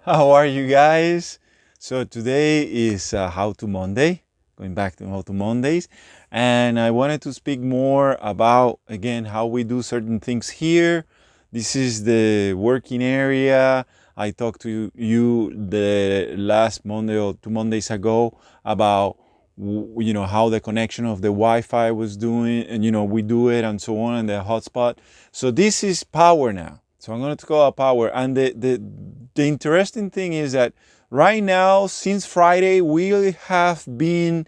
How are you guys? So today is How to Monday, going back to How to Mondays, and I wanted to speak more about again how we do certain things here. This is the working area. I talked to you the last Monday or 2 Mondays ago about how the connection of the Wi-Fi was doing, and we do it and so on, and the hotspot. So this is power now. So I'm going to talk about power, and the interesting thing is that right now, since Friday, we have been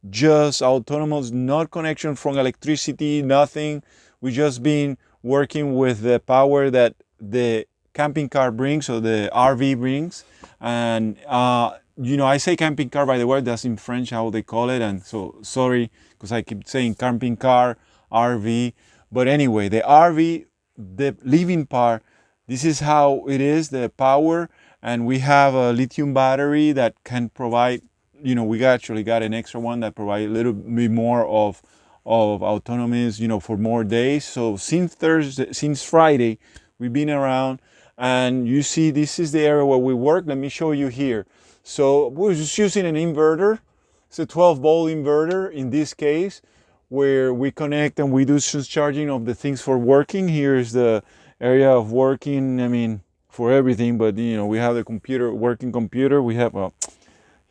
just autonomous, not connection from electricity, nothing. We just been working with the power that the camping car brings or the RV brings. And I say camping car, by the way, that's in French how they call it. And so sorry because I keep saying camping car, RV. But anyway, the RV, the living part, this is how it is, the power. And we have a lithium battery that can provide, we actually got an extra one that provides a little bit more of autonomy, for more days. So since Friday, we've been around, and you see this is the area where we work. Let me show you here. So we're just using an inverter. It's a 12-volt inverter in this case, where we connect and we do charging of the things for working. Here's the area of working. I mean, for everything, but we have the computer, working computer. We have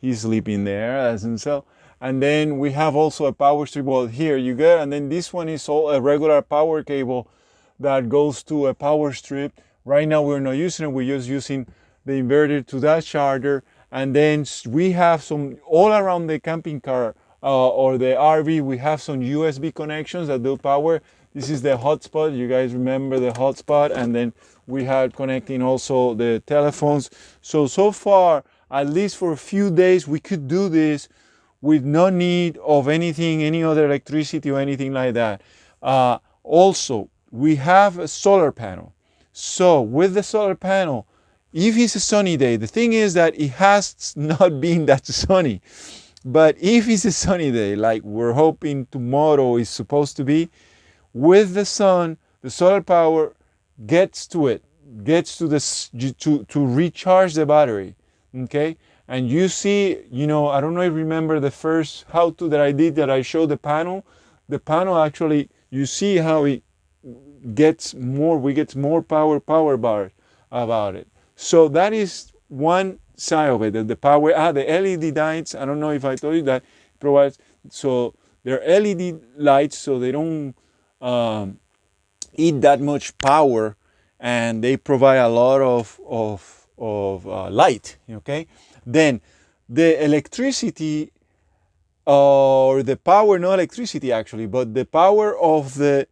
he's sleeping there as himself. And then we have also a power strip. Well, here you get, and then this one is all a regular power cable that goes to a power strip. Right now we're not using it. We're just using the inverter to that charger. And then we have some all around the camping car or the RV. We have some USB connections that do power. This is the hotspot. You guys remember the hotspot, and then we have connecting also the telephones. So far, at least for a few days, we could do this with no need of anything, any other electricity or anything like that. Also, we have a solar panel. So with the solar panel, if it's a sunny day, the thing is that it has not been that sunny. But if it's a sunny day, like we're hoping tomorrow is supposed to be, with the sun, the solar power gets to it, gets to the to recharge the battery. Okay, and you see, I don't know if you remember the first how to that I did, that I showed the panel. The panel actually, you see how it gets more, we get more power bar about it. So that is one side of it, the power. The LED lights, I don't know if I told you that provides, so they're LED lights, so they don't eat that much power, and they provide a lot of light. Okay, then the electricity, or the power, not electricity actually, but the power of the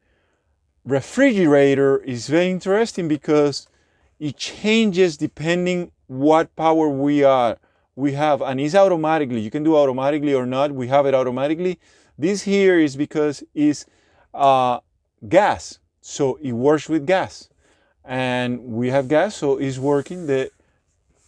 refrigerator is very interesting because it changes depending what power we have, and it's automatically. You can do automatically or not. We have it automatically. This here is because it's gas, so it works with gas, and we have gas, so it's working. The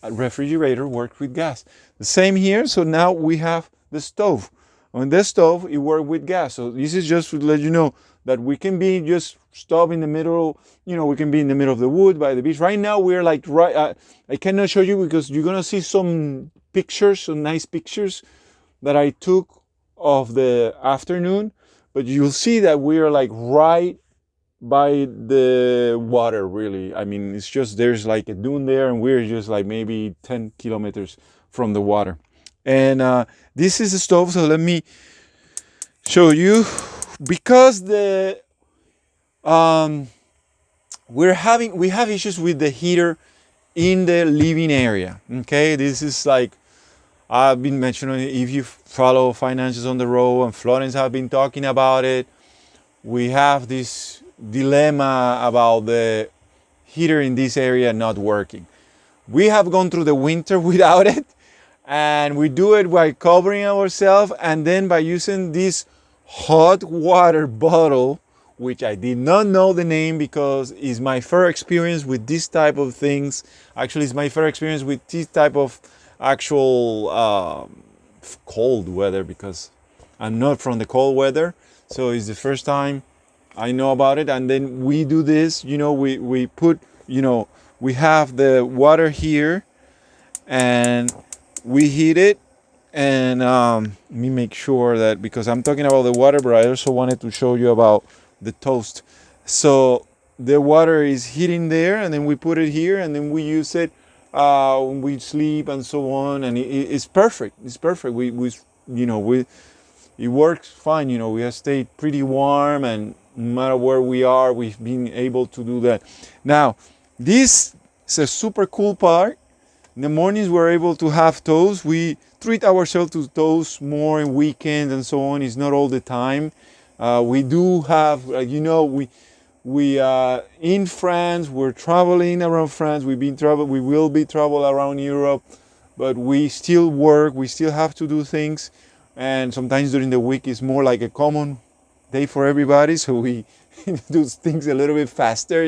refrigerator works with gas. The same here. So now we have the stove. On the stove, it works with gas. So this is just to let you know that we can be just stop in the middle. We can be in the middle of the wood by the beach. Right now, we're like right. I cannot show you because you're gonna see some pictures, some nice pictures that I took of the afternoon. But you'll see that we are like right by the water, really. I mean, it's just there's like a dune there, and we're just like maybe 10 kilometers from the water. And this is the stove, so let me show you. Because the we have issues with the heater in the living area. Okay, this is like I've been mentioning. If you follow Finances on the Road, and Florence have been talking about it, we have this dilemma about the heater in this area not working. We have gone through the winter without it, and we do it by covering ourselves, and then by using this hot water bottle, which I did not know the name because it's my first experience with this type of things. Actually, it's my first experience with this type of actual cold weather, because I'm not from the cold weather. So it's the first time I know about it. And then we do this, we put, we have the water here, and we heat it. And let me make sure that, because I'm talking about the water, but I also wanted to show you about the toast. So the water is heating there, and then we put it here, and then we use it when we sleep and so on, and it's perfect. It's perfect. We it works fine. We have stayed pretty warm, and no matter where we are, we've been able to do that. Now, this is a super cool part. In the mornings, we're able to have toast. We treat ourselves to toast more in weekends and so on. It's not all the time. We do have, we in France. We're traveling around France. We will be travel around Europe, but we still work. We still have to do things, and sometimes during the week it's more like a common day for everybody. So we do things a little bit faster.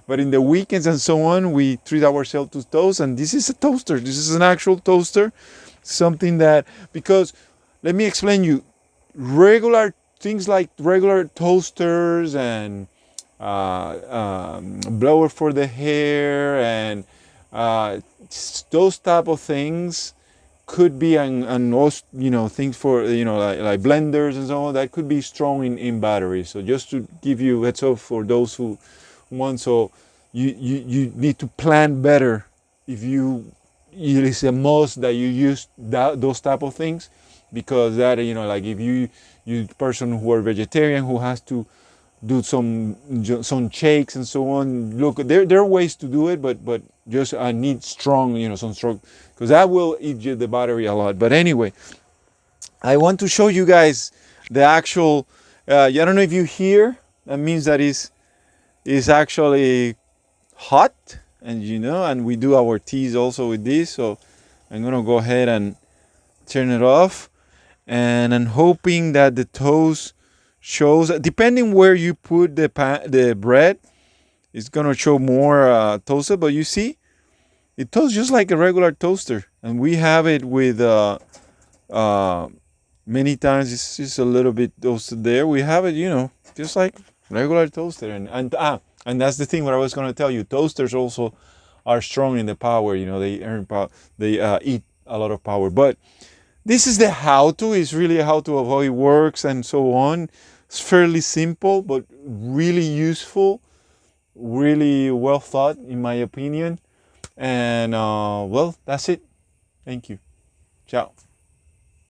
But in the weekends and so on, we treat ourselves to toast. And this is a toaster. This is an actual toaster, something that, because let me explain you, regular things like regular toasters and blower for the hair and uh, those type of things could be and most things for like blenders and so on, that could be strong in batteries. So just to give you heads up for those who want, so you need to plan better. If it is a must that you use those type of things, because that like if you person who are vegetarian who has to do some shakes and so on. Look, there are ways to do it, but just I need strong, some strong, because that will eat you the battery a lot. But anyway, I want to show you guys the actual. I don't know if you hear. That means that is actually hot, and we do our teas also with this. So I'm gonna go ahead and turn it off, and I'm hoping that the toast shows, depending where you put the bread, it's gonna show more toasted. But you see, it toasts just like a regular toaster, and we have it with uh, many times. It's just a little bit toasted there. We have it, just like regular toaster, and that's the thing what I was gonna tell you. Toasters also are strong in the power. They earn power. They eat a lot of power, but this is the how-to. It's really a how-to of how it works and so on. It's fairly simple, but really useful, really well thought, in my opinion. And well, that's it. Thank you. Ciao.